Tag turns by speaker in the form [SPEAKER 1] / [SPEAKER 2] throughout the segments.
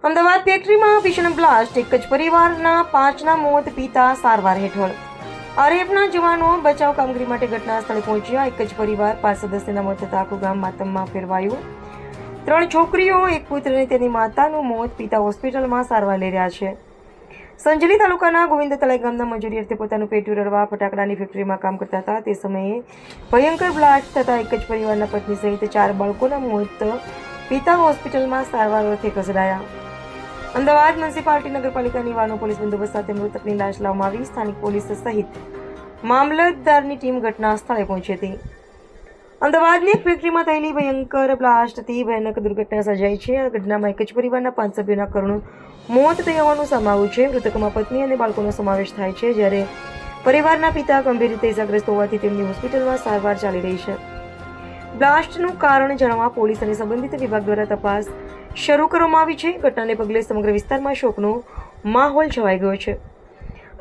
[SPEAKER 1] અમદાવાદ ફેક્ટરીમાં ભીષણ બ્લાસ્ટ, એક જ પરિવારના 5ના મોત, પિતા સારવાર હેઠળ. આરએફના જવાનો બચાવ કામગીરી માટે ઘટના સ્થળે પહોંચ્યા. એક જ પરિવાર 5 સદસ્યના મોત થતા આખું ગામ માતમમાં ફેરવાયું. 3 છોકરીઓ, એક પુત્ર અને તેની માતાનું મોત. પિતા હોસ્પિટલમાં સારવાર લઈ રહ્યા છે. સંજલી તાલુકાના ગોવિંદ તલાઈ ગામના મજૂરી અર્થે પોતાનું પેટું રળવા ફટાકડાની ફેક્ટરીમાં કામ કરતા હતા. તે સમયે ભયંકર બ્લાસ્ટ થતા એક જ પરિવારના પત્ની સહિત 4 બાળકોના મોત. પિતા હોસ્પિટલમાં સારવાર અર્થે ખસેડાયા. અમદાવાદ મ્યુનિસિપાલિટી નગરપાલિકાની વાનો પોલીસ બંદોબસ્ત સાથે મૃતકની લાશ લાવવામાં આવી. સ્થાનિક પોલીસ સહિત મામલતદારની ટીમ ઘટના સ્થળે પહોંચી હતી. અમદાવાદની એક ફેક્ટરીમાં થયેલી ભયંકર બ્લાસ્ટથી ભયાનક દુર્ઘટના સર્જાઈ છે. આ ઘટનામાં એક જ પરિવારના 5 સભ્યોના કરુણ મોત થયા હોવાનું સામે આવ્યું છે. મૃતકોમાં પત્ની અને બાળકોનો સમાવેશ થાય છે, જ્યારે પરિવારના પિતા ગંભીર રીતે ઇજાગ્રસ્ત હોવાથી તેમની હોસ્પિટલમાં સારવાર ચાલી રહી છે. બ્લાસ્ટનું કારણ જાણવા પોલીસ અને સંબંધિત વિભાગ દ્વારા તપાસ શરૂ કરવામાં આવી છે. ઘટનાને પગલે સમગ્ર વિસ્તારમાં શોકનો માહોલ છવાઈ ગયો છે.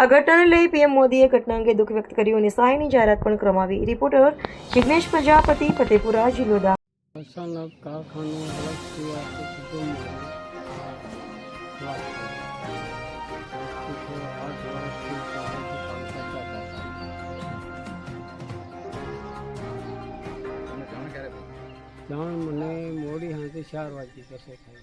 [SPEAKER 1] આ ઘટનાને લઈ પીએમ મોદીએ ઘટના અંગે દુઃખ વ્યક્ત કર્યું અને સહાયની જાહેરાત પણ કરવામાં આવી. રિપોર્ટર જિગ્નેશ પ્રજાપતિ, ફતેપુરા, જિલ્લો દાહોદ.
[SPEAKER 2] અચાનક કારખાનું હડપથી આખું કુટુંબ 8 વર્ષથી પહેલેથી કામ કરતા હતા. જાણ મને મોડી સાંજે 4 વાગે કશે થાય.